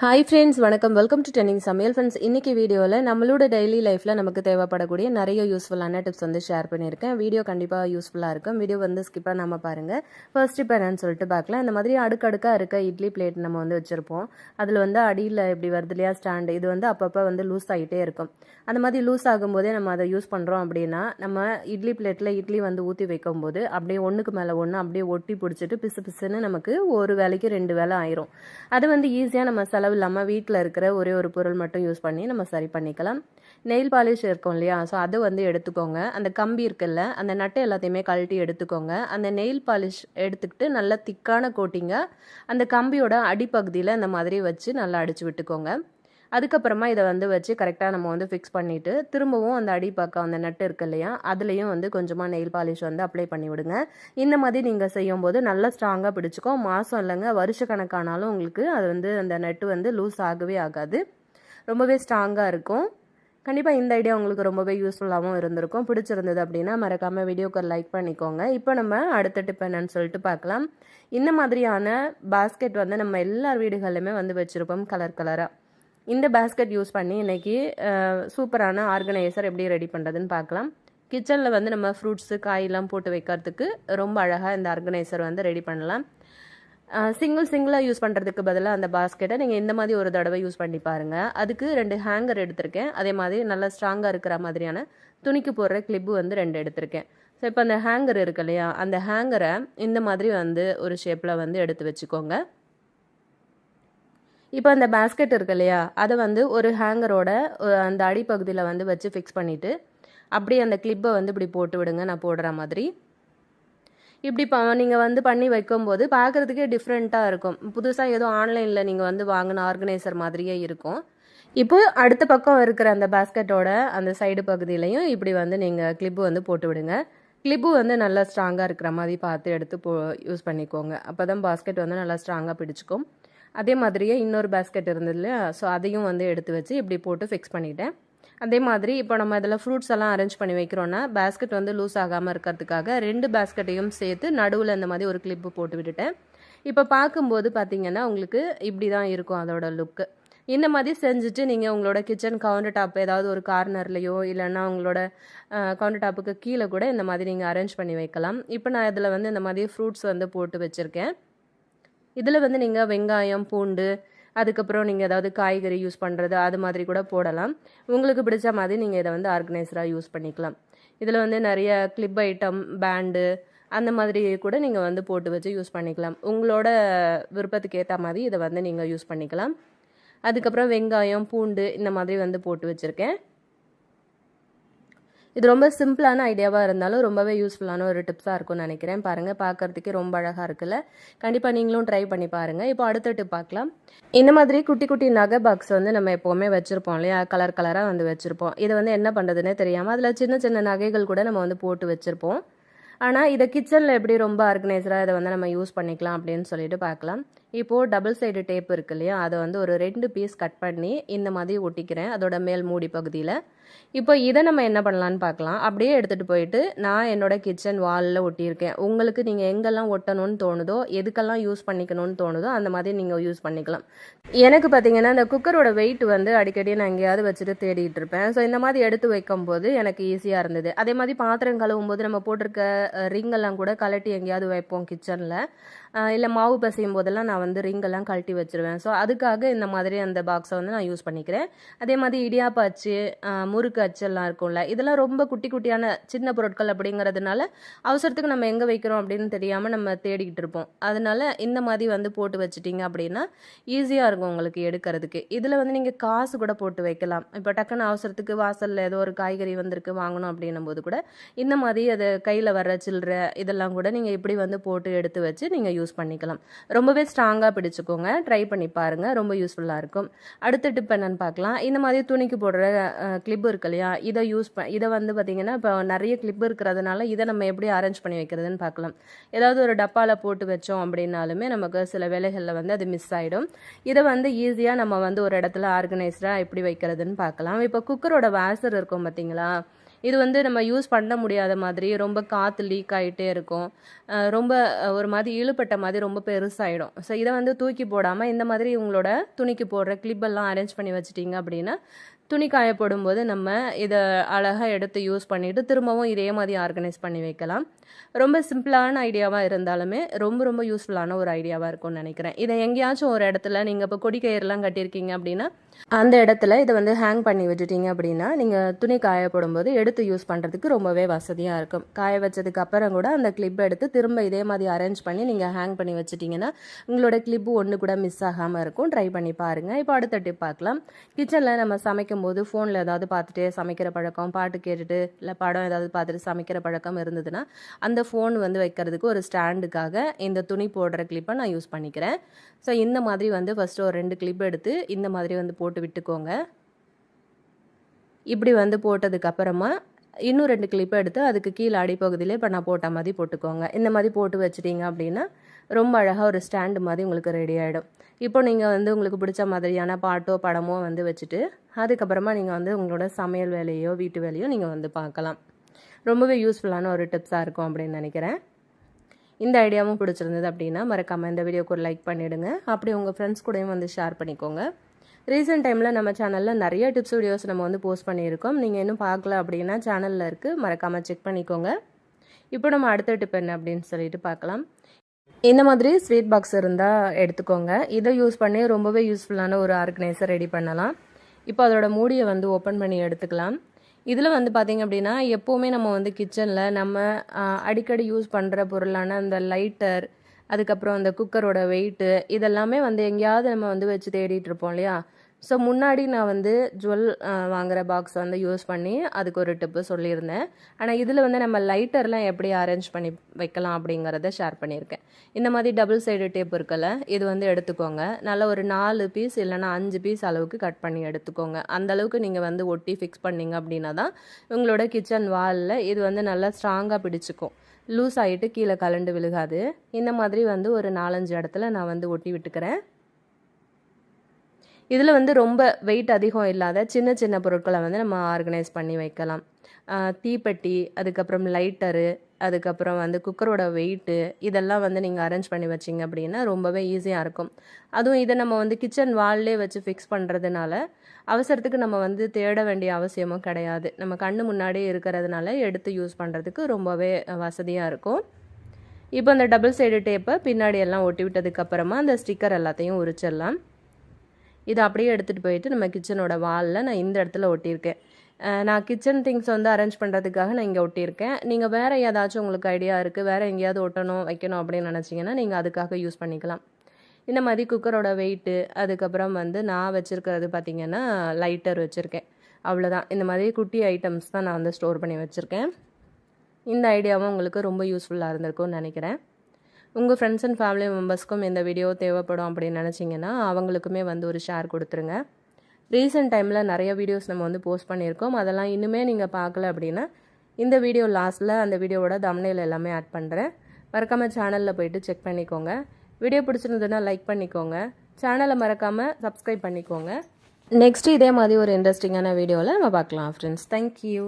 Hi friends, வணக்கம். Welcome to trending சமையல். Friends, இன்னைக்கு வீடியோவில் நம்மளோட டெய்லி லைஃப்பில் நமக்கு தேவைப்படக்கூடிய நிறைய யூஸ்ஃபுல்லான டிப்ஸ் வந்து ஷேர் பண்ணியிருக்கேன். வீடியோ கண்டிப்பாக யூஸ்ஃபுல்லாக இருக்கும். வீடியோ வந்து ஸ்கிப் பண்ணாமல் பாருங்கள். ஃபர்ஸ்ட் இப்போ என்னன்னு சொல்லிட்டு பார்க்கலாம். இந்த மாதிரி அடுக்கடுக்காக இருக்க இட்லி பிளேட் நம்ம வந்து வச்சுருப்போம். அதில் வந்து அடியில் இப்படி வருது இல்லையா ஸ்டாண்டு, இது வந்து அப்பப்போ வந்து லூஸ் ஆகிட்டே இருக்கும். அந்த மாதிரி லூஸ் ஆகும்போதே நம்ம அதை யூஸ் பண்ணுறோம் அப்படின்னா, நம்ம இட்லி பிளேட்டில் இட்லி வந்து ஊற்றி வைக்கும்போது அப்படியே ஒன்றுக்கு மேலே ஒன்று அப்படியே ஒட்டி பிடிச்சிட்டு பிசு பிசுன்னு நமக்கு ஒரு வேலைக்கு 2 வேலை ஆயிரும். அது வந்து ஈஸியாக நம்ம செலவு இல்லாமல் வீட்டில் இருக்கிற ஒரே ஒரு பொருள் மட்டும் யூஸ் பண்ணி நம்ம சரி பண்ணிக்கலாம். நெயில் பாலிஷ் இருக்கும் இல்லையா, ஸோ அதை வந்து எடுத்துக்கோங்க. அந்த கம்பி இருக்குல்ல, அந்த நட்டை எல்லாத்தையுமே கழட்டி எடுத்துக்கோங்க. அந்த நெயில் பாலிஷ் எடுத்துக்கிட்டு நல்லா திக்கான கோட்டிங்காக அந்த கம்பியோட அடிப்பகுதியில் இந்த மாதிரி வச்சு நல்லா அடித்து விட்டுக்கோங்க. அதுக்கப்புறமா இதை வந்து வச்சு கரெக்டாக நம்ம வந்து ஃபிக்ஸ் பண்ணிவிட்டு திரும்பவும் அந்த அடிப்பக்கம் அந்த நட்டு இருக்கு இல்லையா, அதுலேயும் வந்து கொஞ்சமாக நெயில் பாலிஷ் வந்து அப்ளை பண்ணி விடுங்க. இந்த மாதிரி நீங்கள் செய்யும்போது நல்லா ஸ்ட்ராங்காக பிடிச்சிக்கும். மாதம் இல்லைங்க, வருஷக்கணக்கானாலும் உங்களுக்கு அது வந்து அந்த நட்டு வந்து லூஸ் ஆகவே ஆகாது. ரொம்பவே ஸ்ட்ராங்காக இருக்கும். கண்டிப்பாக இந்த ஐடியா உங்களுக்கு ரொம்பவே யூஸ்ஃபுல்லாகவும் இருந்திருக்கும். பிடிச்சிருந்தது அப்படின்னா மறக்காமல் வீடியோக்கு லைக் பண்ணிக்கோங்க. இப்போ நம்ம அடுத்த டிப் என்னன்னு சொல்லிட்டு பார்க்கலாம். இந்த மாதிரியான பாஸ்கெட் வந்து நம்ம எல்லார் வீடுகளிலுமே வந்து வச்சுருப்போம் கலர் கலராக. இந்த பேஸ்கெட் யூஸ் பண்ணி இன்றைக்கி சூப்பரான ஆர்கனைசர் எப்படி ரெடி பண்ணுறதுன்னு பார்க்கலாம். கிச்சனில் வந்து நம்ம ஃப்ரூட்ஸு காயெல்லாம் போட்டு வைக்கிறதுக்கு ரொம்ப அழகாக இந்த ஆர்கனைசர் வந்து ரெடி பண்ணலாம். சிங்கிளாக யூஸ் பண்ணுறதுக்கு பதிலாக அந்த பாஸ்கெட்டை நீங்கள் இந்த மாதிரி ஒரு தடவை யூஸ் பண்ணி பாருங்கள். அதுக்கு 2 ஹேங்கர் எடுத்திருக்கேன். அதே மாதிரி நல்லா ஸ்ட்ராங்காக இருக்கிற மாதிரியான துணிக்கு போடுற கிளிப்பு வந்து 2 எடுத்திருக்கேன். ஸோ இப்போ அந்த ஹேங்கர் இருக்கு இல்லையா, அந்த ஹேங்கரை இந்த மாதிரி வந்து ஒரு ஷேப்பில் வந்து எடுத்து வச்சுக்கோங்க. இப்போ அந்த பேஸ்கெட் இருக்கு இல்லையா, அதை வந்து ஒரு ஹேங்கரோட அந்த அடிப்பகுதியில் வந்து வச்சு ஃபிக்ஸ் பண்ணிவிட்டு அப்படியே அந்த கிளிப்பை வந்து இப்படி போட்டு விடுங்க. நான் போடுற மாதிரி இப்படி நீங்கள் வந்து பண்ணி வைக்கும்போது பார்க்குறதுக்கே டிஃப்ரெண்ட்டாக இருக்கும். புதுசாக ஏதோ ஆன்லைனில் நீங்கள் வந்து வாங்கின ஆர்கனைசர் மாதிரியே இருக்கும். இப்போ அடுத்த பக்கம் இருக்கிற அந்த பேஸ்கெட்டோட அந்த சைடு பகுதியிலையும் இப்படி வந்து நீங்கள் கிளிப்பு வந்து போட்டு விடுங்க. கிளிப்பு வந்து நல்லா ஸ்ட்ராங்காக இருக்கிற மாதிரி பார்த்து எடுத்து யூஸ் பண்ணிக்கோங்க. அப்போ தான் பாஸ்கெட் வந்து நல்லா ஸ்ட்ராங்காக பிடிச்சிக்கும். அதே மாதிரியே இன்னொரு பேஸ்கெட் இருந்தது இல்லையா, ஸோ அதையும் வந்து எடுத்து வச்சு இப்படி போட்டு ஃபிக்ஸ் பண்ணிட்டேன். அதே மாதிரி இப்போ நம்ம இதில் ஃப்ரூட்ஸ் எல்லாம் அரேஞ்ச் பண்ணி வைக்கிறோன்னா பேஸ்கெட் வந்து லூஸ் ஆகாமல் இருக்கிறதுக்காக 2 பேஸ்கெட்டையும் சேர்த்து நடுவில் இந்த மாதிரி ஒரு கிளிப்பு போட்டு விட்டுட்டேன். இப்போ பார்க்கும்போது பார்த்தீங்கன்னா உங்களுக்கு இப்படி தான் இருக்கும் அதோட லுக்கு. இந்த மாதிரி செஞ்சுட்டு நீங்கள் உங்களோட கிச்சன் கவுண்டர் டாப் ஏதாவது ஒரு கார்னர்லையோ இல்லைன்னா உங்களோட கவுண்டர் டாப்புக்கு கீழே கூட இந்த மாதிரி நீங்கள் அரேஞ்ச் பண்ணி வைக்கலாம். இப்போ நான் இதில் வந்து இந்த மாதிரி ஃப்ரூட்ஸ் வந்து போட்டு வச்சுருக்கேன். இதில் வந்து நீங்கள் வெங்காயம், பூண்டு, அதுக்கப்புறம் நீங்கள் ஏதாவது காய்கறி யூஸ் பண்ணுறது அது மாதிரி கூட போடலாம். உங்களுக்கு பிடிச்ச மாதிரி நீங்கள் இதை வந்து ஆர்கனைசராக யூஸ் பண்ணிக்கலாம். இதில் வந்து நிறைய கிளிப் ஐட்டம், பேண்டு அந்த மாதிரி கூட நீங்கள் வந்து போட்டு வச்சு யூஸ் பண்ணிக்கலாம். உங்களோட விருப்பத்துக்கு ஏற்ற மாதிரி இதை வந்து நீங்கள் யூஸ் பண்ணிக்கலாம். அதுக்கப்புறம் வெங்காயம், பூண்டு இந்த மாதிரி வந்து போட்டு வச்சுருக்கேன். இது ரொம்ப சிம்பிளான ஐடியாவாக இருந்தாலும் ரொம்பவே யூஸ்ஃபுல்லான ஒரு டிப்ஸாக இருக்கும்னு நினைக்கிறேன். பாருங்கள், பார்க்குறதுக்கே ரொம்ப அழகாக இருக்குல்ல. கண்டிப்பாக நீங்களும் ட்ரை பண்ணி பாருங்கள். இப்போ அடுத்த டிப் பார்க்கலாம். இந்த மாதிரி குட்டி குட்டி நகை பாக்ஸ் வந்து நம்ம எப்போவுமே வச்சுருப்போம் இல்லையா, கலர் கலராக வந்து வச்சுருப்போம். இதை வந்து என்ன பண்ணுறதுன்னே தெரியாமல் அதில் சின்ன சின்ன நகைகள் கூட நம்ம வந்து போட்டு வச்சுருப்போம். ஆனால் இதை கிச்சனில் எப்படி ரொம்ப ஆர்கனைசராக இதை வந்து நம்ம யூஸ் பண்ணிக்கலாம் அப்படின்னு சொல்லிட்டு பார்க்கலாம். இப்போது டபுள் சைடு டேப் இருக்கு இல்லையா, அதை வந்து ஒரு 2 பீஸ் கட் பண்ணி இந்த மாதிரி ஒட்டிக்கிறேன் அதோட மேல் மூடி பகுதியில். இப்போ இதை நம்ம என்ன பண்ணலான்னு பார்க்கலாம். அப்படியே எடுத்துகிட்டு போயிட்டு நான் என்னோட கிச்சன் வாலில் ஒட்டியிருக்கேன். உங்களுக்கு நீங்கள் எங்கெல்லாம் ஒட்டணும்னு தோணுதோ, எதுக்கெல்லாம் யூஸ் பண்ணிக்கணும்னு தோணுதோ அந்த மாதிரி நீங்கள் யூஸ் பண்ணிக்கலாம். எனக்கு பார்த்தீங்கன்னா இந்த குக்கரோட வெயிட் வந்து அடிக்கடி நான் எங்கேயாவது வச்சுட்டு தேடிட்டு இருப்பேன். ஸோ இந்த மாதிரி எடுத்து வைக்கும்போது எனக்கு ஈஸியாக இருந்தது. அதே மாதிரி பாத்திரம் கழுவும் போது நம்ம போட்டிருக்க ரிங்கெல்லாம் கூட கழட்டி எங்கேயாவது வைப்போம் கிச்சனில். இல்லை மாவு பசையும் போதெல்லாம் நான் வந்து ரிங்கெல்லாம் கழட்டி வச்சுருவேன். ஸோ அதுக்காக இந்த மாதிரி அந்த பாக்ஸை வந்து நான் யூஸ் பண்ணிக்கிறேன். அதே மாதிரி இடியாப்ப அச்சு, முறுக்கு அச்செல்லாம் இருக்கும்ல, இதெல்லாம் ரொம்ப குட்டி குட்டியான சின்ன பொருட்கள் அப்படிங்கிறதுனால அவசரத்துக்கு நம்ம எங்கே வைக்கிறோம் அப்படின்னு தெரியாமல் நம்ம தேடிக்கிட்டு இருப்போம். அதனால இந்த மாதிரி வந்து போட்டு வச்சுட்டிங்க அப்படின்னா ஈஸியாக இருக்கும் உங்களுக்கு எடுக்கிறதுக்கு. இதில் வந்து நீங்கள் காசு கூட போட்டு வைக்கலாம். இப்போ டக்குன்னு அவசரத்துக்கு வாசலில் ஏதோ ஒரு காய்கறி வந்திருக்கு வாங்கணும் அப்படின்னும் போது கூட இந்த மாதிரி அது கையில் வர்ற சில்லறை இதெல்லாம் கூட நீங்கள் இப்படி வந்து போட்டு எடுத்து வச்சு நீங்கள் யூஸ் பண்ணிக்கலாம். ரொம்பவே ஸ்ட்ராங்காக பிடிச்சிக்கோங்க. ட்ரை பண்ணி பாருங்கள், ரொம்ப யூஸ்ஃபுல்லாக இருக்கும். அடுத்த டிப் என்னன்னு பார்க்கலாம். இந்த மாதிரி துணிக்கு போடுற கிளிப் இருக்கு இல்லையா, இதை வந்து பார்த்திங்கன்னா இப்போ நிறைய கிளிப் இருக்கிறதுனால இதை நம்ம எப்படி அரேஞ்ச் பண்ணி வைக்கிறதுன்னு பார்க்கலாம். ஏதாவது ஒரு டப்பாவில் போட்டு வச்சோம் அப்படின்னாலுமே நமக்கு சில வேலைகளில் வந்து அது மிஸ் ஆகிடும். இதை வந்து ஈஸியாக நம்ம வந்து ஒரு இடத்துல ஆர்கனைஸ்டாக எப்படி வைக்கிறதுன்னு பார்க்கலாம். இப்போ குக்கரோட வாசர் இருக்கும் பார்த்தீங்களா, இது வந்து நம்ம யூஸ் பண்ண முடியாத மாதிரி ரொம்ப காற்று லீக் ஆகிட்டே இருக்கும், ரொம்ப ஒரு மாதிரி இழுப்பட்ட மாதிரி ரொம்ப பெருசாகிடும். ஸோ இதை வந்து தூக்கி போடாமல் இந்த மாதிரி உங்களோட துணிக்கு போடுற கிளிப்பெல்லாம் அரேஞ்ச் பண்ணி வச்சிட்டிங்க அப்படின்னா துணி காய போடும்போது நம்ம இதை அழகாக எடுத்து யூஸ் பண்ணிவிட்டு திரும்பவும் இதே மாதிரி ஆர்கனைஸ் பண்ணி வைக்கலாம். ரொம்ப சிம்பிளான ஐடியாவாக இருந்தாலுமே ரொம்ப யூஸ்ஃபுல்லான ஒரு ஐடியாவாக இருக்கும்னு நினைக்கிறேன். இதை எங்கேயாச்சும் ஒரு இடத்துல நீங்கள் இப்போ கொடி கயிறுலாம் கட்டியிருக்கீங்க அப்படின்னா அந்த இடத்துல இதை வந்து ஹேங் பண்ணி விட்டுட்டீங்க அப்படின்னா நீங்கள் துணி காய போடும்போது எடுத்து யூஸ் பண்ணுறதுக்கு ரொம்பவே வசதியாக இருக்கும். காய வச்சதுக்கு அப்புறம் கூட அந்த கிளிப் எடுத்து திரும்ப இதே மாதிரி அரேஞ்ச் பண்ணி நீங்கள் ஹேங் பண்ணி வச்சிட்டிங்கன்னா உங்களோட கிளிப்பு ஒன்று கூட மிஸ் ஆகாமல் இருக்கும். ட்ரை பண்ணி பாருங்கள். இப்போ அடுத்த டிப் பார்க்கலாம். கிச்சனில் நம்ம சமைக்கும் போது ஃபோனில் ஏதாவது பார்த்துட்டு சமைக்கிற பழக்கம், பாட்டு கேட்டுட்டு இல்லை படம் ஏதாவது பார்த்துட்டு சமைக்கிற பழக்கம் இருந்ததுன்னா அந்த ஃபோன் வந்து வைக்கிறதுக்கு ஒரு ஸ்டாண்டுக்காக இந்த துணி போடுற கிளிப்பை நான் யூஸ் பண்ணிக்கிறேன். ஸோ இந்த மாதிரி வந்து ஃபஸ்ட்டு ஒரு 2 கிளிப் எடுத்து இந்த மாதிரி வந்து போட்டு விட்டுக்கோங்க. இப்படி வந்து போட்டதுக்கப்புறமா இன்னும் 2 கிளிப்பை எடுத்து அதுக்கு கீழே அடிப்பகுதியிலே இப்போ நான் போட்ட மாதிரி போட்டுக்கோங்க. இந்த மாதிரி போட்டு வச்சிட்டிங்க அப்படின்னா ரொம்ப அழகாக ஒரு ஸ்டாண்டு மாதிரி உங்களுக்கு ரெடி ஆகிடும். இப்போ நீங்கள் வந்து உங்களுக்கு பிடிச்ச மாதிரியான பாட்டோ படமோ வந்து வச்சுட்டு அதுக்கப்புறமா நீங்கள் வந்து உங்களோட சமையல் வேலையோ வீட்டு வேலையோ நீங்கள் வந்து பார்க்கலாம். ரொம்பவே யூஸ்ஃபுல்லான ஒரு டிப்ஸாக இருக்கும் அப்படின்னு நினைக்கிறேன். இந்த ஐடியாவும் பிடிச்சிருந்தது அப்படின்னா மறக்காமல் இந்த வீடியோக்கு ஒரு லைக் பண்ணிவிடுங்க. அப்படி உங்கள் ஃப்ரெண்ட்ஸ் கூடயும் வந்து ஷேர் பண்ணிக்கோங்க. ரீசெண்ட் டைமில் நம்ம சேனலில் நிறைய டிப்ஸ் வீடியோஸ் நம்ம வந்து போஸ்ட் பண்ணியிருக்கோம். நீங்கள் இன்னும் பார்க்கல அப்படின்னா சேனலில் இருக்குது, மறக்காமல் செக் பண்ணிக்கோங்க. இப்போ நம்ம அடுத்த டிப் என்ன அப்படின்னு சொல்லிட்டு பார்க்கலாம். இந்த மாதிரி ஸ்வீட் பாக்ஸ் இருந்தால் எடுத்துக்கோங்க. இதை யூஸ் பண்ணி ரொம்பவே யூஸ்ஃபுல்லான ஒரு ஆர்கனைசர் ரெடி பண்ணலாம். இப்போ அதோட மூடியை வந்து ஓப்பன் பண்ணி எடுத்துக்கலாம். இதில் வந்து பார்த்திங்க அப்படின்னா எப்போவுமே நம்ம வந்து கிச்சனில் நம்ம அடிக்கடி யூஸ் பண்ணுற பொருளான அந்த லைட்டர், அதுக்கப்புறம் அந்த குக்கரோட வெயிட்டு இதெல்லாமே வந்து எங்கேயாவது நம்ம வந்து வச்சு தேடிட்டு இருப்போம் இல்லையா. ஸோ முன்னாடி நான் வந்து ஜுவல் வாங்குகிற பாக்ஸ் வந்து யூஸ் பண்ணி அதுக்கு ஒரு டிப்பு சொல்லியிருந்தேன். ஆனால் இதில் வந்து நம்ம லைட்டர்லாம் எப்படி அரேஞ்ச் பண்ணி வைக்கலாம் அப்படிங்கிறத ஷேர் பண்ணியிருக்கேன். இந்த மாதிரி டபுள் சைடு டேப் இருக்குல்ல, இது வந்து எடுத்துக்கோங்க. நல்லா ஒரு 4 பீஸ் இல்லைனா 5 பீஸ் அளவுக்கு கட் பண்ணி எடுத்துக்கோங்க. அந்தளவுக்கு நீங்கள் வந்து ஒட்டி ஃபிக்ஸ் பண்ணிங்க அப்படின்னா தான் உங்களோட கிச்சன் வாலில் இது வந்து நல்லா ஸ்ட்ராங்காக பிடிச்சிக்கும். லூஸ் ஆகிட்டு கீழே கலண்டு விழுகாது. இந்த மாதிரி வந்து ஒரு 4-5 இடத்துல நான் வந்து ஒட்டி விட்டுக்கிறேன். இதில் வந்து ரொம்ப வெயிட் அதிகம் இல்லாத சின்ன சின்ன பொருட்களை வந்து நம்ம ஆர்கனைஸ் பண்ணி வைக்கலாம். தீப்பெட்டி, அதுக்கப்புறம் லைட்டரு, அதுக்கப்புறம் வந்து குக்கரோட வெயிட்டு இதெல்லாம் வந்து நீங்கள் அரேஞ்ச் பண்ணி வச்சிங்க அப்படின்னா ரொம்பவே ஈஸியாக இருக்கும். அதுவும் இதை நம்ம வந்து கிச்சன் வால்லே வச்சு ஃபிக்ஸ் பண்ணுறதுனால அவசரத்துக்கு நம்ம வந்து தேட வேண்டிய அவசியமும் கிடையாது. நம்ம கண்ணு முன்னாடியே இருக்கிறதுனால எடுத்து யூஸ் பண்ணுறதுக்கு ரொம்பவே வசதியாக இருக்கும். இப்போ அந்த டபுள் சைடு டேப்பை பின்னாடி எல்லாம் ஒட்டி விட்டதுக்கப்புறமா அந்த ஸ்டிக்கர் எல்லாத்தையும் உரிச்சிடலாம். இதை அப்படியே எடுத்துகிட்டு போயிட்டு நம்ம கிச்சனோட வாலில் நான் இந்த இடத்துல ஒட்டியிருக்கேன். நான் கிச்சன் திங்ஸ் வந்து அரேஞ்ச் பண்ணுறதுக்காக நான் இங்கே ஒட்டியிருக்கேன். நீங்கள் வேறு ஏதாச்சும் உங்களுக்கு ஐடியா இருக்குது, வேறு எங்கேயாவது ஒட்டணும் வைக்கணும் அப்படின்னு நினச்சிங்கன்னா நீங்கள் அதுக்காக யூஸ் பண்ணிக்கலாம். இந்த மாதிரி குக்கரோட வெயிட்டு, அதுக்கப்புறம் வந்து நான் வச்சுருக்கிறது பார்த்திங்கன்னா லைட்டர் வச்சுருக்கேன். அவ்வளோதான். இந்த மாதிரி குட்டி ஐட்டம்ஸ் தான் நான் வந்து ஸ்டோர் பண்ணி வச்சுருக்கேன். இந்த ஐடியாவும் உங்களுக்கு ரொம்ப யூஸ்ஃபுல்லாக இருந்திருக்கும்னு நினைக்கிறேன். உங்கள் ஃப்ரெண்ட்ஸ் அண்ட் ஃபேமிலி மெம்பர்ஸ்க்கும் இந்த வீடியோ தேவைப்படும் அப்படின்னு நினச்சிங்கன்னா அவங்களுக்குமே வந்து ஒரு ஷேர் கொடுத்துருங்க. ரீசெண்ட் டைமில் நிறைய வீடியோஸ் நம்ம வந்து போஸ்ட் பண்ணியிருக்கோம். அதெல்லாம் இன்னுமே நீங்கள் பார்க்கல அப்படின்னா இந்த வீடியோ லாஸ்ட்டில் அந்த வீடியோவோட தம்ப்நெயில் எல்லாமே ஆட் பண்ணுறேன். மறக்காமல் சேனலில் போய்ட்டு செக் பண்ணிக்கோங்க. வீடியோ பிடிச்சிருந்ததுன்னா லைக் பண்ணிக்கோங்க. சேனலை மறக்காமல் சப்ஸ்கிரைப் பண்ணிக்கோங்க. நெக்ஸ்ட்டு இதே மாதிரி ஒரு இன்ட்ரெஸ்டிங்கான வீடியோவில் நம்ம பார்க்கலாம் ஃப்ரெண்ட்ஸ். தேங்க்யூ.